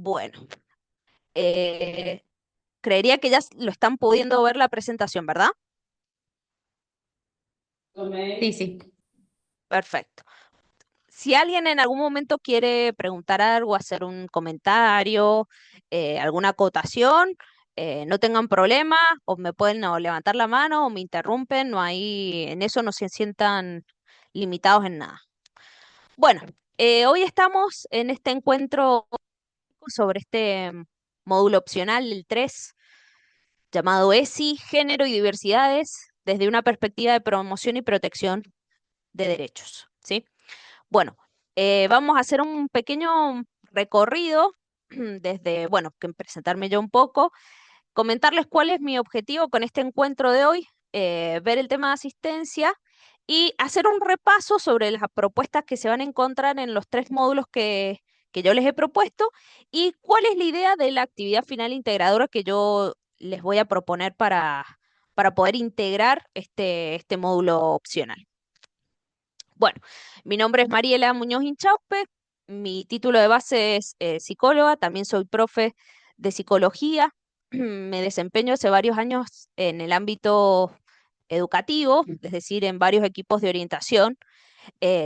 Bueno, eh, creería que ya lo están pudiendo ver la presentación, ¿verdad? Sí, sí. Perfecto. Si alguien en algún momento quiere preguntar algo, hacer un comentario, alguna acotación, no tengan problema, o me pueden o levantar la mano o me interrumpen, no hay, en eso no se sientan limitados en nada. Bueno, hoy estamos en este encuentro sobre este módulo opcional, el 3 llamado ESI, Género y Diversidades, desde una perspectiva de promoción y protección de derechos, ¿sí? Bueno, vamos a hacer un pequeño recorrido desde, bueno, que presentarme yo un poco, comentarles cuál es mi objetivo con este encuentro de hoy, ver el tema de asistencia y hacer un repaso sobre las propuestas que se van a encontrar en los tres módulos que yo les he propuesto y cuál es la idea de la actividad final integradora que yo les voy a proponer para poder integrar este módulo opcional. Bueno, mi nombre es Mariela Muñoz Inchaupe, mi título de base es psicóloga, también soy profe de psicología, me desempeño hace varios años en el ámbito educativo, es decir, en varios equipos de orientación,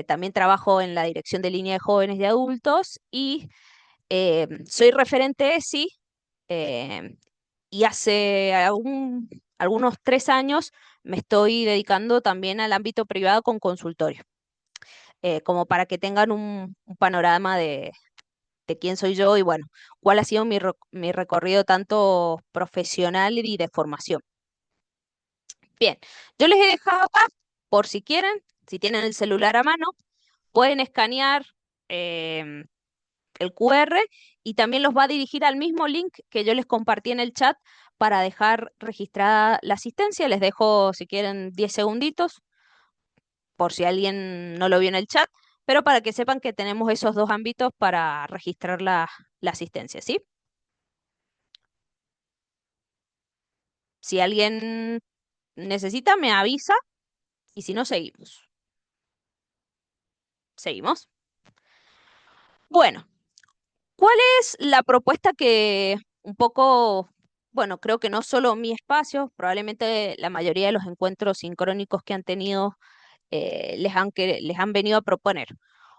también trabajo en la dirección de línea de jóvenes y adultos y soy referente ESI eh, y hace algunos 3 años me estoy dedicando también al ámbito privado con consultorio como para que tengan un panorama de quién soy yo y bueno, cuál ha sido mi recorrido tanto profesional y de formación. Bien, yo les he dejado acá, por si quieren, si tienen el celular a mano, pueden escanear em, el QR y también los va a dirigir al mismo link que yo les compartí en el chat para dejar registrada la asistencia. Les dejo, si quieren, 10 segunditos por si alguien no lo vio en el chat, pero para que sepan que tenemos esos dos ámbitos para registrar la asistencia, ¿sí? Si alguien necesita, me avisa y si no, seguimos. Seguimos. Bueno, ¿cuál es la propuesta que un poco, bueno, creo que no solo mi espacio, probablemente la mayoría de los encuentros sincrónicos que han tenido les han venido a proponer?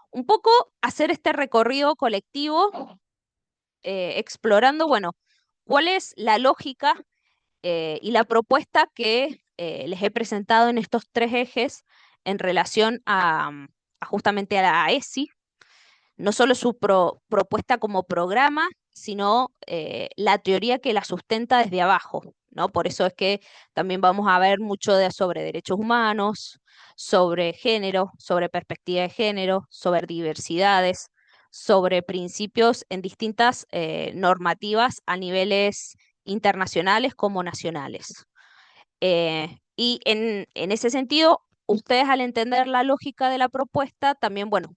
Un poco hacer este recorrido colectivo explorando, bueno, cuál es la lógica y la propuesta que les he presentado en estos tres ejes en relación a justamente a la ESI, no solo su propuesta como programa, sino la teoría que la sustenta desde abajo, ¿no? Por eso es que también vamos a ver mucho sobre derechos humanos, sobre género, sobre perspectiva de género, sobre diversidades, sobre principios en distintas normativas a niveles internacionales como nacionales. Y en ese sentido, ustedes al entender la lógica de la propuesta, también, bueno,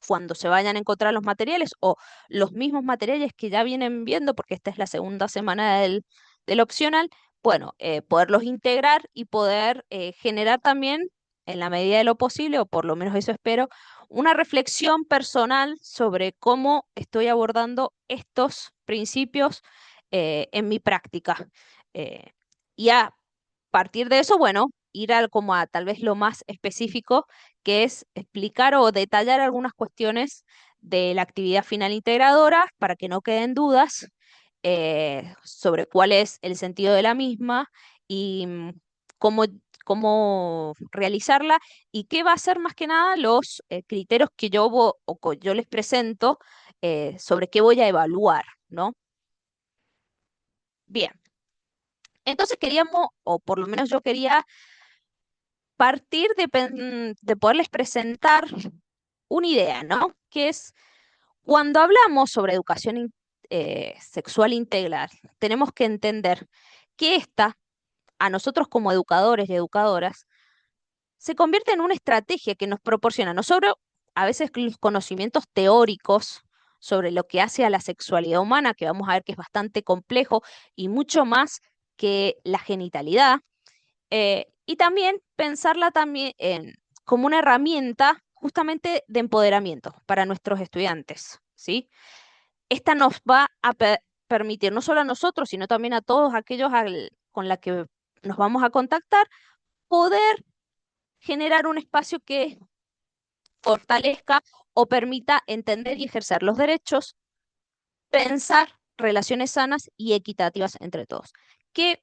cuando se vayan a encontrar los materiales o los mismos materiales que ya vienen viendo, porque esta es la segunda semana del opcional, bueno, poderlos integrar y poder generar también, en la medida de lo posible, o por lo menos eso espero, una reflexión personal sobre cómo estoy abordando estos principios en mi práctica. Eh, y a partir de eso, bueno, ir al, como a tal vez lo más específico que es explicar o detallar algunas cuestiones de la actividad final integradora para que no queden dudas sobre cuál es el sentido de la misma y cómo, cómo realizarla y qué va a ser más que nada los criterios que yo les presento sobre qué voy a evaluar, ¿no? Bien, entonces queríamos, o por lo menos yo quería partir de poderles presentar una idea, ¿no? Que es cuando hablamos sobre educación sexual integral, tenemos que entender que esta, a nosotros como educadores y educadoras, se convierte en una estrategia que nos proporciona no solo a veces los conocimientos teóricos sobre lo que hace a la sexualidad humana, que vamos a ver que es bastante complejo y mucho más que la genitalidad, y también pensarla también como una herramienta justamente de empoderamiento para nuestros estudiantes, ¿sí? esta nos va a permitir, no solo a nosotros, sino también a todos aquellos con la que nos vamos a contactar, poder generar un espacio que fortalezca o permita entender y ejercer los derechos, pensar relaciones sanas y equitativas entre todos. Que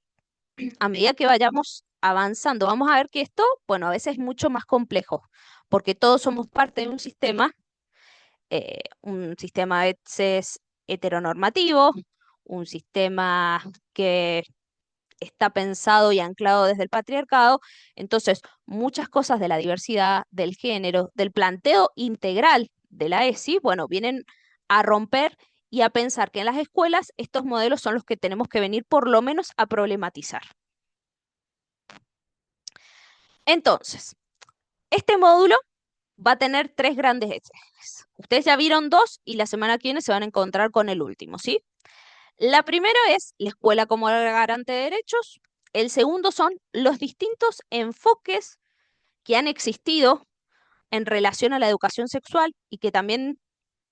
a medida que vayamos avanzando, vamos a ver que esto, bueno, a veces es mucho más complejo, porque todos somos parte de un sistema a veces heteronormativo, un sistema que está pensado y anclado desde el patriarcado. Entonces, muchas cosas de la diversidad, del género, del planteo integral de la ESI, bueno, vienen a romper y a pensar que en las escuelas estos modelos son los que tenemos que venir por lo menos a problematizar. Entonces, este módulo va a tener tres grandes ejes. Ustedes ya vieron dos y la semana que viene se van a encontrar con el último, ¿sí? La primera es la escuela como garante de derechos. El segundo son los distintos enfoques que han existido en relación a la educación sexual y que también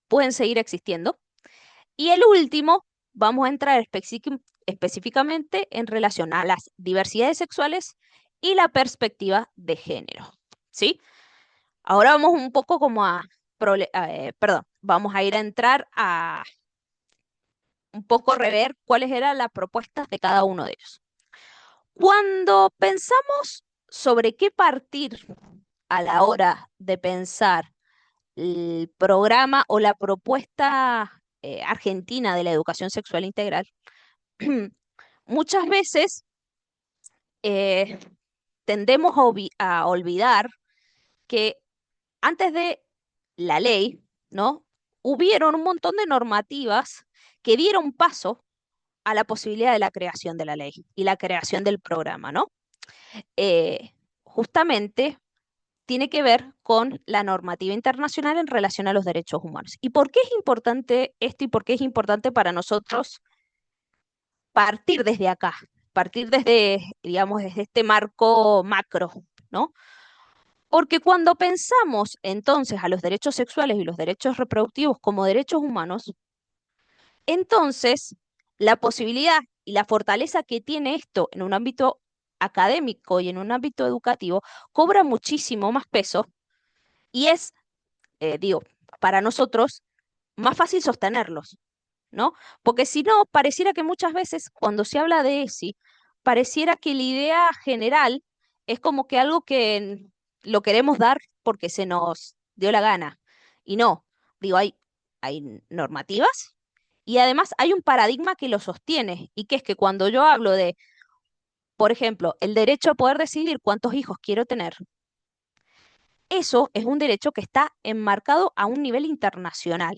pueden seguir existiendo. Y el último, vamos a entrar específicamente en relación a las diversidades sexuales y la perspectiva de género, ¿sí? Ahora vamos un poco como perdón, vamos a ir a entrar a un poco rever cuáles eran las propuestas de cada uno de ellos. Cuando pensamos sobre qué partir a la hora de pensar el programa o la propuesta argentina de la educación sexual integral, muchas veces eh, tendemos a olvidar que antes de la ley, ¿no? Hubieron un montón de normativas que dieron paso a la posibilidad de la creación de la ley y la creación del programa, ¿no? Justamente tiene que ver con la normativa internacional en relación a los derechos humanos. ¿Y por qué es importante esto y por qué es importante para nosotros partir desde acá, partir desde, digamos, desde este marco macro, ¿no? Porque cuando pensamos entonces a los derechos sexuales y los derechos reproductivos como derechos humanos, entonces la posibilidad y la fortaleza que tiene esto en un ámbito académico y en un ámbito educativo cobra muchísimo más peso y es, digo, para nosotros más fácil sostenerlos, ¿no? Porque si no, pareciera que muchas veces cuando se habla de ESI, pareciera que la idea general es como que algo que lo queremos dar porque se nos dio la gana. Y no, digo, hay normativas y además hay un paradigma que lo sostiene y que es que cuando yo hablo de, por ejemplo, el derecho a poder decidir cuántos hijos quiero tener, eso es un derecho que está enmarcado a un nivel internacional.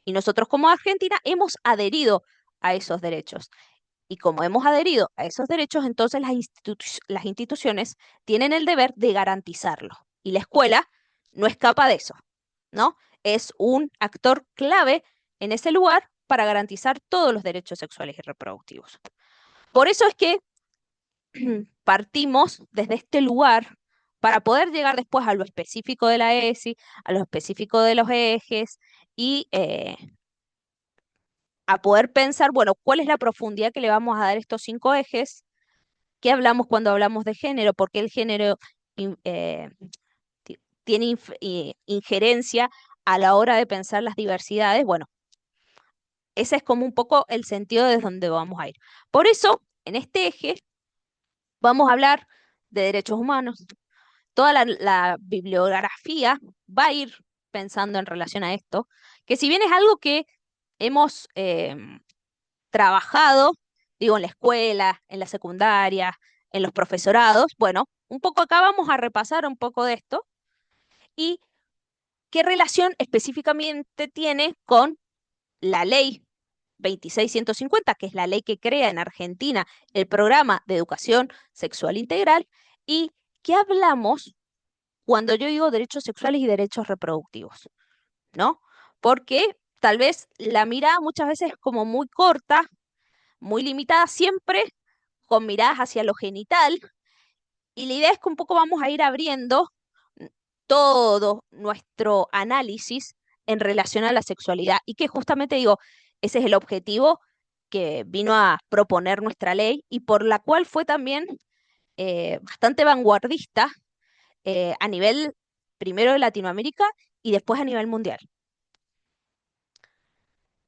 Y nosotros como Argentina hemos adherido a esos derechos. Y como hemos adherido a esos derechos, entonces las instituciones tienen el deber de garantizarlo. Y la escuela no escapa de eso, ¿no? Es un actor clave en ese lugar para garantizar todos los derechos sexuales y reproductivos. Por eso es que partimos desde este lugar para poder llegar después a lo específico de la ESI, a lo específico de los ejes y a poder pensar, bueno, cuál es la profundidad que le vamos a dar a estos cinco ejes, qué hablamos cuando hablamos de género, por qué el género tiene injerencia a la hora de pensar las diversidades. Bueno, ese es como un poco el sentido desde donde vamos a ir. Por eso, en este eje, vamos a hablar de derechos humanos. Toda la bibliografía va a ir pensando en relación a esto, que si bien es algo que hemos trabajado, digo, en la escuela, en la secundaria, en los profesorados. Bueno, un poco acá vamos a repasar un poco de esto y qué relación específicamente tiene con la ley 26150, que es la ley que crea en Argentina el programa de educación sexual integral, y qué hablamos cuando yo digo derechos sexuales y derechos reproductivos, ¿no? Porque tal vez la mirada muchas veces es como muy corta, muy limitada, siempre con miradas hacia lo genital, y la idea es que un poco vamos a ir abriendo todo nuestro análisis en relación a la sexualidad y que justamente digo, Ese es el objetivo que vino a proponer nuestra ley y por la cual fue también bastante vanguardista a nivel primero de Latinoamérica y después a nivel mundial.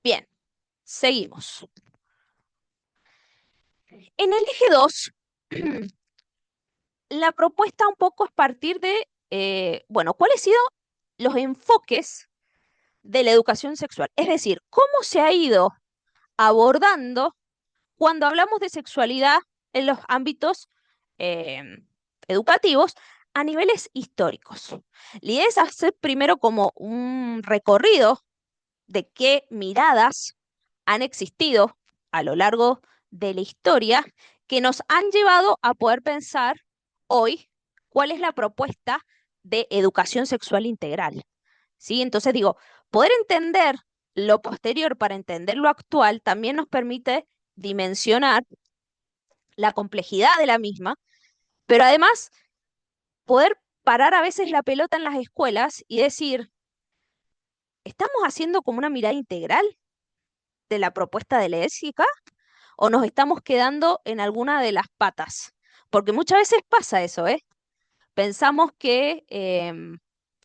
Bien, seguimos. En el eje 2, la propuesta un poco es partir de, bueno, cuáles han sido los enfoques de la educación sexual. Es decir, cómo se ha ido abordando cuando hablamos de sexualidad en los ámbitos educativos a niveles históricos. La idea es hacer primero como un recorrido de qué miradas han existido a lo largo de la historia que nos han llevado a poder pensar hoy cuál es la propuesta de educación sexual integral. ¿Sí? Entonces digo, poder entender lo posterior para entender lo actual también nos permite dimensionar la complejidad de la misma, pero además poder parar a veces la pelota en las escuelas y decir, ¿estamos haciendo como una mirada integral de la propuesta de la ética o nos estamos quedando en alguna de las patas? Porque muchas veces pasa eso, ¿eh? Pensamos que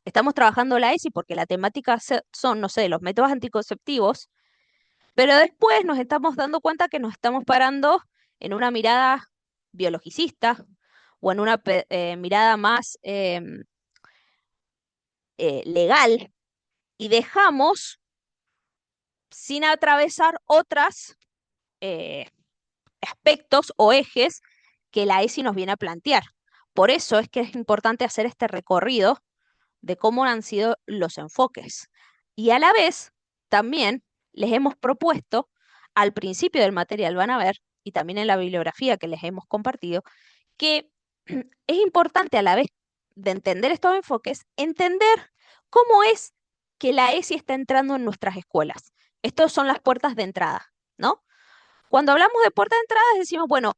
estamos trabajando la ESI porque la temática son, no sé, los métodos anticonceptivos, pero después nos estamos dando cuenta que nos estamos parando en una mirada biologicista o en una mirada más legal y dejamos sin atravesar otros aspectos o ejes que la ESI nos viene a plantear. Por eso es que es importante hacer este recorrido de cómo han sido los enfoques. Y a la vez, también les hemos propuesto, al principio del material van a ver, y también en la bibliografía que les hemos compartido, que es importante a la vez de entender estos enfoques, entender cómo es que la ESI está entrando en nuestras escuelas. Estas son las puertas de entrada, ¿no? Cuando hablamos de puertas de entrada decimos, bueno,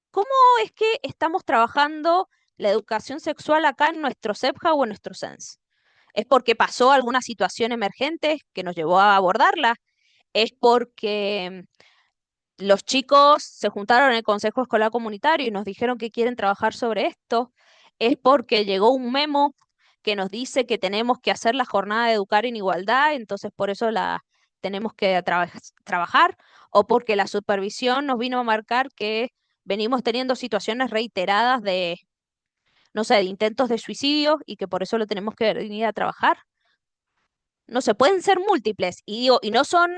¿cómo es que estamos trabajando la educación sexual acá en nuestro CEPJA o en nuestro SENS? ¿Es porque pasó alguna situación emergente que nos llevó a abordarla? ¿Es porque los chicos se juntaron en el Consejo Escolar Comunitario y nos dijeron que quieren trabajar sobre esto? ¿Es porque llegó un memo que nos dice que tenemos que hacer la jornada de educar en igualdad, entonces por eso la tenemos que trabajar? ¿O porque la supervisión nos vino a marcar que venimos teniendo situaciones reiteradas de, no sé, de intentos de suicidio y que por eso lo tenemos que venir a trabajar? No se pueden ser múltiples y digo, y no son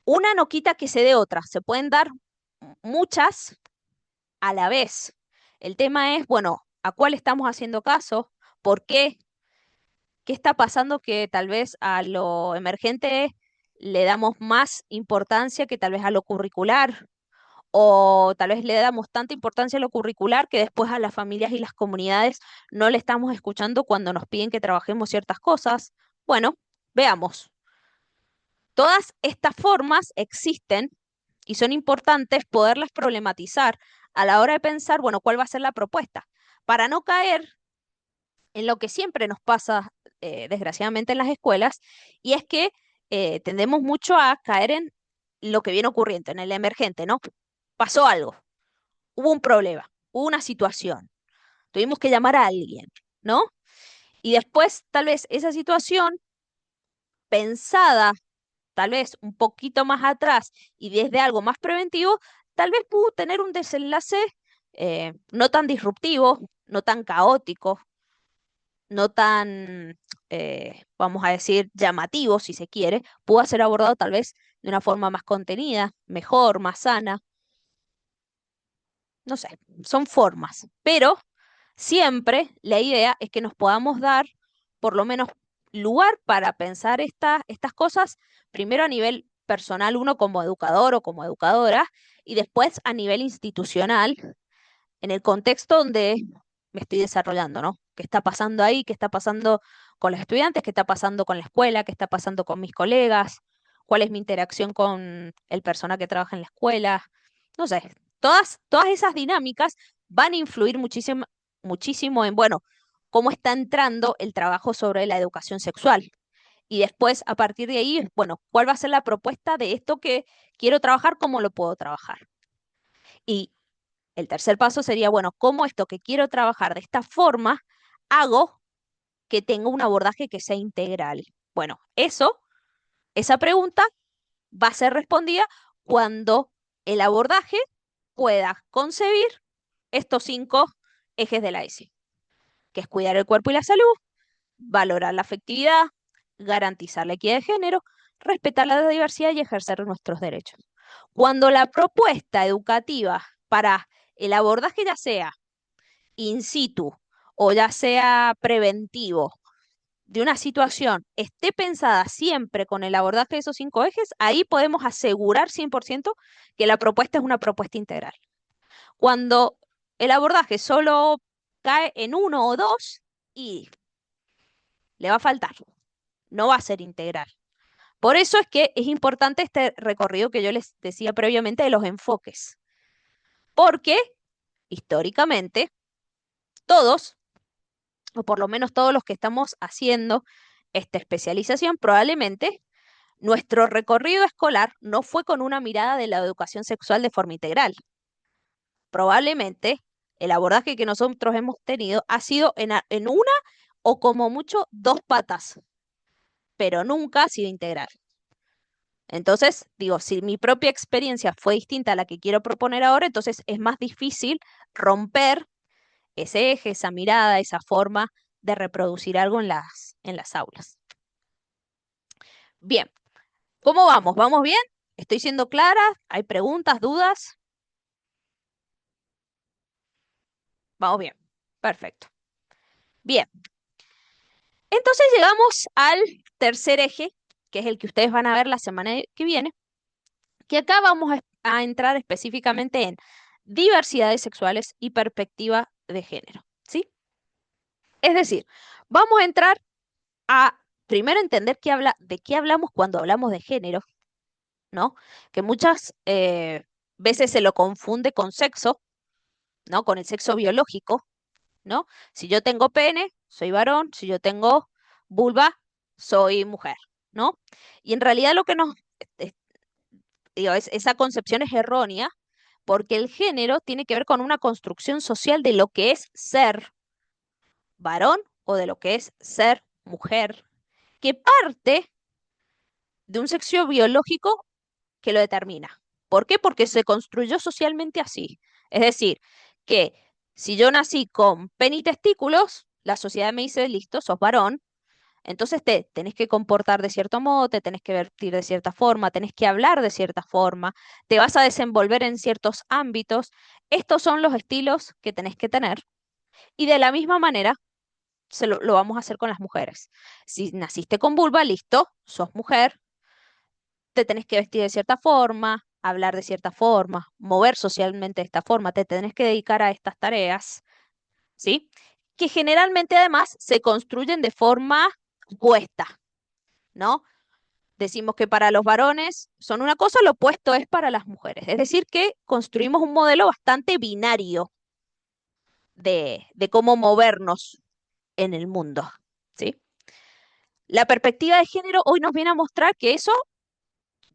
una no quita que se dé otra, se pueden dar muchas a la vez. El tema es, bueno, ¿a cuál estamos haciendo caso? ¿Por qué? ¿Qué está pasando que tal vez a lo emergente le damos más importancia que tal vez a lo curricular? O tal vez le damos tanta importancia a lo curricular que después a las familias y las comunidades no le estamos escuchando cuando nos piden que trabajemos ciertas cosas. Bueno, veamos. Todas estas formas existen y son importantes poderlas problematizar a la hora de pensar, bueno, cuál va a ser la propuesta, para no caer en lo que siempre nos pasa, desgraciadamente, en las escuelas, y es que tendemos mucho a caer en lo que viene ocurriendo, en el emergente, ¿no? Pasó algo, hubo un problema, hubo una situación, tuvimos que llamar a alguien, ¿no? Y después, tal vez, esa situación pensada tal vez un poquito más atrás y desde algo más preventivo, tal vez pudo tener un desenlace no tan disruptivo, no tan caótico, no tan, vamos a decir, llamativo, si se quiere, pudo ser abordado tal vez de una forma más contenida, mejor, más sana, no sé, son formas, pero siempre la idea es que nos podamos dar por lo menos lugar para pensar estas cosas, primero a nivel personal, uno como educador o como educadora, y después a nivel institucional, en el contexto donde me estoy desarrollando, ¿no? ¿Qué está pasando ahí? ¿Qué está pasando con los estudiantes? ¿Qué está pasando con la escuela? ¿Qué está pasando con mis colegas? ¿Cuál es mi interacción con el personal que trabaja en la escuela? No sé, todas esas dinámicas van a influir muchísimo, muchísimo en, bueno, cómo está entrando el trabajo sobre la educación sexual. Y después, a partir de ahí, bueno, ¿cuál va a ser la propuesta de esto que quiero trabajar? ¿Cómo lo puedo trabajar? Y el tercer paso sería, bueno, ¿cómo esto que quiero trabajar de esta forma hago que tenga un abordaje que sea integral? Bueno, esa pregunta va a ser respondida cuando el abordaje pueda concebir estos 5 ejes de la ESI, que es cuidar el cuerpo y la salud, valorar la afectividad, garantizar la equidad de género, respetar la diversidad y ejercer nuestros derechos. Cuando la propuesta educativa para el abordaje, ya sea in situ o ya sea preventivo, de una situación esté pensada siempre con el abordaje de esos 5 ejes, ahí podemos asegurar 100% que la propuesta es una propuesta integral. Cuando el abordaje solo cae en uno o dos, y le va a faltar, no va a ser integral. Por eso es que es importante este recorrido que yo les decía previamente de los enfoques, porque históricamente todos, o por lo menos todos los que estamos haciendo esta especialización, probablemente nuestro recorrido escolar no fue con una mirada de la educación sexual de forma integral. Probablemente el abordaje que nosotros hemos tenido ha sido en una o como mucho dos patas, pero nunca ha sido integral. Entonces, digo, si mi propia experiencia fue distinta a la que quiero proponer ahora, entonces es más difícil romper ese eje, esa mirada, esa forma de reproducir algo en las aulas. Bien, ¿cómo vamos? ¿Vamos bien? ¿Estoy siendo clara? ¿Hay preguntas, dudas? Vamos bien. Perfecto. Bien, entonces llegamos al tercer eje, que es el que ustedes van a ver la semana que viene, que acá vamos a entrar específicamente en diversidades sexuales y perspectiva de género, ¿sí? Es decir, vamos a entrar a primero entender de qué hablamos cuando hablamos de género, ¿no? Que muchas veces se lo confunde con sexo, ¿no? Con el sexo biológico, ¿no? Si yo tengo pene, soy varón; si yo tengo vulva, soy mujer, ¿no? Y en realidad lo que digo, esa concepción es errónea, porque el género tiene que ver con una construcción social de lo que es ser varón o de lo que es ser mujer, que parte de un sexo biológico que lo determina. ¿Por qué? Porque se construyó socialmente así. Es decir, que si yo nací con pene y testículos, la sociedad me dice, listo, sos varón, entonces te tenés que comportar de cierto modo, te tenés que vestir de cierta forma, tenés que hablar de cierta forma, te vas a desenvolver en ciertos ámbitos. Estos son los estilos que tenés que tener. Y de la misma manera lo vamos a hacer con las mujeres. Si naciste con vulva, listo, sos mujer, te tenés que vestir de cierta forma, hablar de cierta forma, mover socialmente de esta forma, te tenés que dedicar a estas tareas, ¿sí? Que generalmente además se construyen de forma opuesta, ¿no? Decimos que para los varones son una cosa, lo opuesto es para las mujeres. Es decir, que construimos un modelo bastante binario de cómo movernos en el mundo, ¿sí? La perspectiva de género hoy nos viene a mostrar que eso,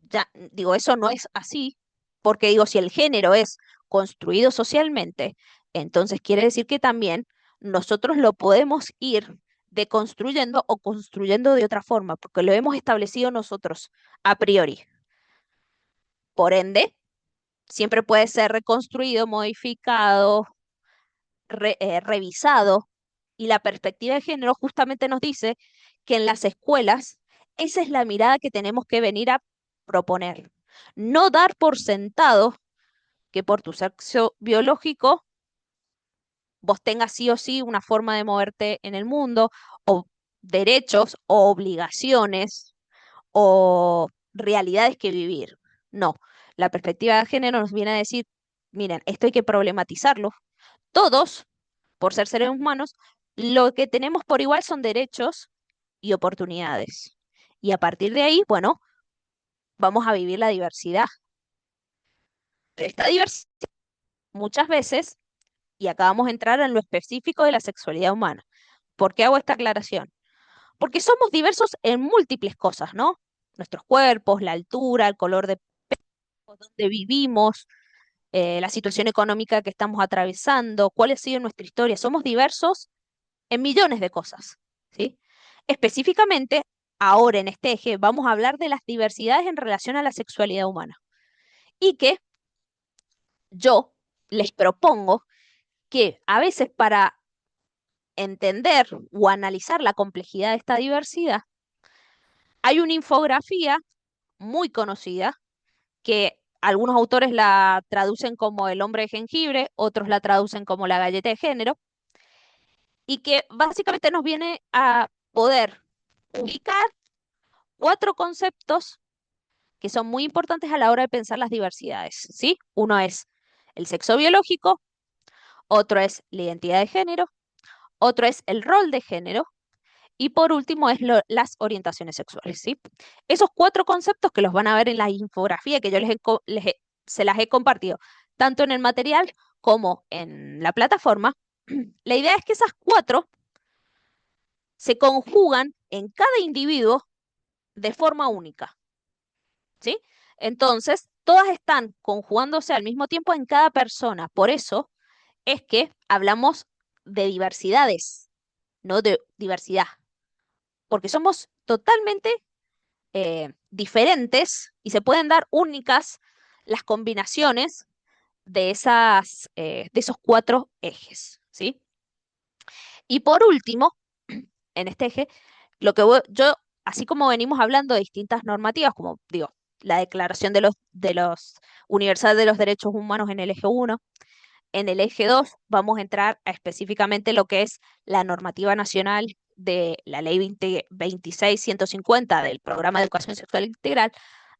ya digo, eso no es así, porque digo, si el género es construido socialmente, entonces quiere decir que también nosotros lo podemos ir deconstruyendo o construyendo de otra forma, porque lo hemos establecido nosotros a priori. Por ende, siempre puede ser reconstruido, modificado, revisado, y la perspectiva de género justamente nos dice que en las escuelas esa es la mirada que tenemos que venir a proponer. No dar por sentado que por tu sexo biológico vos tengas sí o sí una forma de moverte en el mundo, o derechos o obligaciones o realidades que vivir. No, la perspectiva de género nos viene a decir, miren, esto hay que problematizarlo. Todos, por ser seres humanos, lo que tenemos por igual son derechos y oportunidades. Y a partir de ahí, bueno, vamos a vivir la diversidad. Esta diversidad muchas veces, y acá vamos a entrar en lo específico de la sexualidad humana. ¿Por qué hago esta aclaración? porque somos diversos en múltiples cosas, ¿no? Nuestros cuerpos, la altura, el color de donde vivimos, la situación económica que estamos atravesando, cuál ha sido nuestra historia. Somos diversos en millones de cosas, ¿sí? Específicamente, ahora en este eje vamos a hablar de las diversidades en relación a la sexualidad humana y que yo les propongo que a veces para entender o analizar la complejidad de esta diversidad, hay una infografía muy conocida que algunos autores la traducen como el hombre de jengibre, otros la traducen como la galleta de género, y que básicamente nos viene a poder ubicar cuatro conceptos que son muy importantes a la hora de pensar las diversidades, ¿sí? Uno es el sexo biológico, otro es la identidad de género, otro es el rol de género y por último es las orientaciones sexuales, ¿sí? Esos cuatro conceptos que los van a ver en la infografía que yo se las he compartido, tanto en el material como en la plataforma, la idea es que esas cuatro se conjugan en cada individuo de forma única, ¿sí? Entonces, todas están conjugándose al mismo tiempo en cada persona. Por eso es que hablamos de diversidades, no de diversidad, porque somos totalmente diferentes y se pueden dar únicas las combinaciones de esos cuatro ejes, ¿sí? Y por último, en este eje, yo, así como venimos hablando de distintas normativas, como digo, la Declaración de los Universal de los Derechos Humanos en el eje uno, en el eje 2 vamos a entrar a específicamente lo que es la normativa nacional de la Ley 26150 del Programa de Educación Sexual Integral.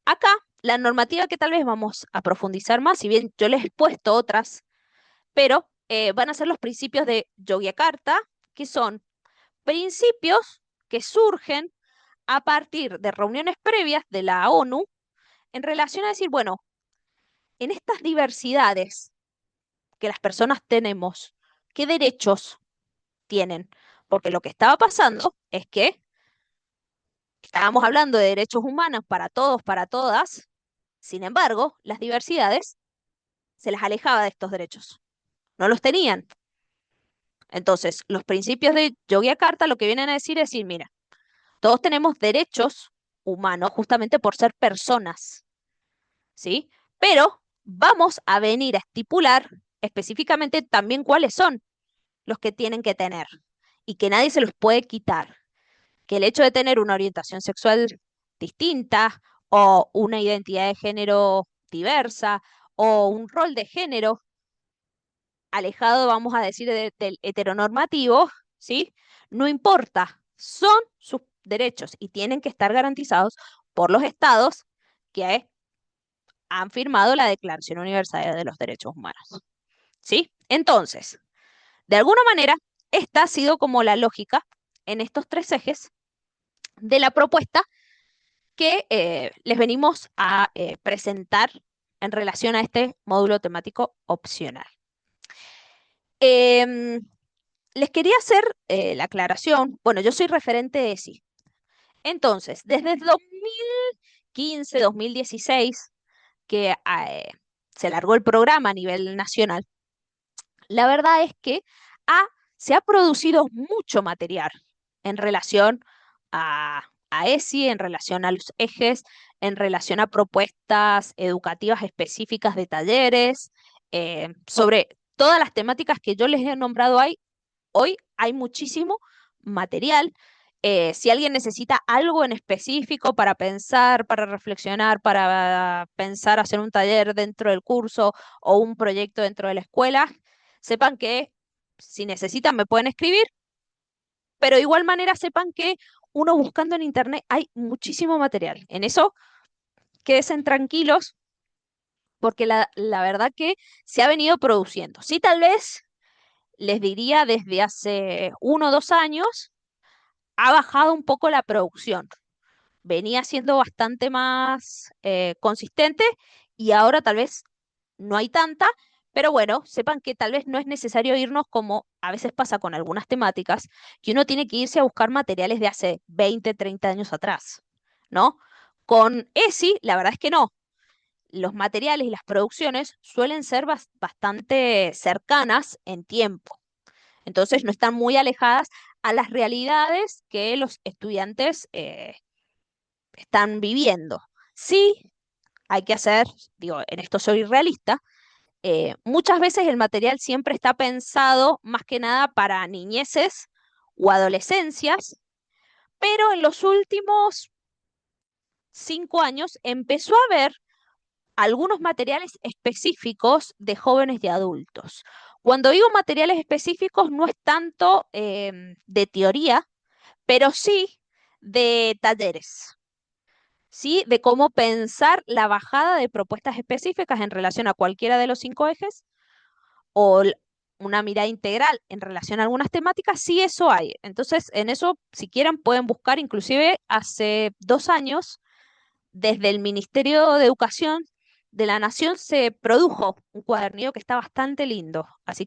Acá, la normativa que tal vez vamos a profundizar más, si bien yo les he puesto otras, pero van a ser los principios de Yogyakarta, que son principios que surgen a partir de reuniones previas de la ONU en relación a decir, bueno, en estas diversidades que las personas tenemos, ¿qué derechos tienen? Porque lo que estaba pasando es que estábamos hablando de derechos humanos para todos, para todas, sin embargo, las diversidades se las alejaba de estos derechos, no los tenían. Entonces, los principios de Yogyakarta lo que vienen a decir, mira, todos tenemos derechos humanos justamente por ser personas, ¿sí? Pero vamos a venir a estipular específicamente también cuáles son los que tienen que tener y que nadie se los puede quitar. Que el hecho de tener una orientación sexual distinta o una identidad de género diversa o un rol de género alejado, vamos a decir, del heteronormativo, ¿sí? No importa, son sus derechos y tienen que estar garantizados por los estados que han firmado la Declaración Universal de los Derechos Humanos, ¿sí? Entonces, de alguna manera, esta ha sido como la lógica en estos tres ejes de la propuesta que les venimos a presentar en relación a este módulo temático opcional. Em, Les quería hacer la aclaración, bueno, yo soy referente de ESI, entonces, desde el 2015, 2016, que se largó el programa a nivel nacional, la verdad es que se ha producido mucho material en relación a ESI, en relación a los ejes, en relación a propuestas educativas específicas de talleres, sobre todas las temáticas que yo les he nombrado hoy hay muchísimo material. Si alguien necesita algo en específico para pensar, para reflexionar, para pensar hacer un taller dentro del curso o un proyecto dentro de la escuela, sepan que si necesitan me pueden escribir, pero de igual manera sepan que uno buscando en internet hay muchísimo material. En eso quédense tranquilos porque la verdad que se ha venido produciendo. Sí, tal vez les diría desde hace 1 o 2 años ha bajado un poco la producción. Venía siendo bastante más consistente y ahora tal vez no hay tanta, Pero bueno, sepan que tal vez no es necesario irnos como a veces pasa con algunas temáticas, que uno tiene que irse a buscar materiales de hace 20, 30 años atrás, ¿no? Con ESI, la verdad es que no. Los materiales y las producciones suelen ser bastante cercanas en tiempo. Entonces no están muy alejadas a las realidades que los estudiantes están viviendo. Sí, hay que hacer, digo, en esto soy realista, muchas veces el material siempre está pensado más que nada para niñeces o adolescencias, pero en los últimos 5 años empezó a haber algunos materiales específicos de jóvenes y adultos. Cuando digo materiales específicos, no es tanto de teoría, pero sí de talleres, ¿sí? De cómo pensar la bajada de propuestas específicas en relación a cualquiera de los 5 ejes o una mirada integral en relación a algunas temáticas, sí eso hay. Entonces, en eso, si quieren, pueden buscar, inclusive hace 2 años, desde el Ministerio de Educación de la Nación se produjo un cuadernillo que está bastante lindo. Así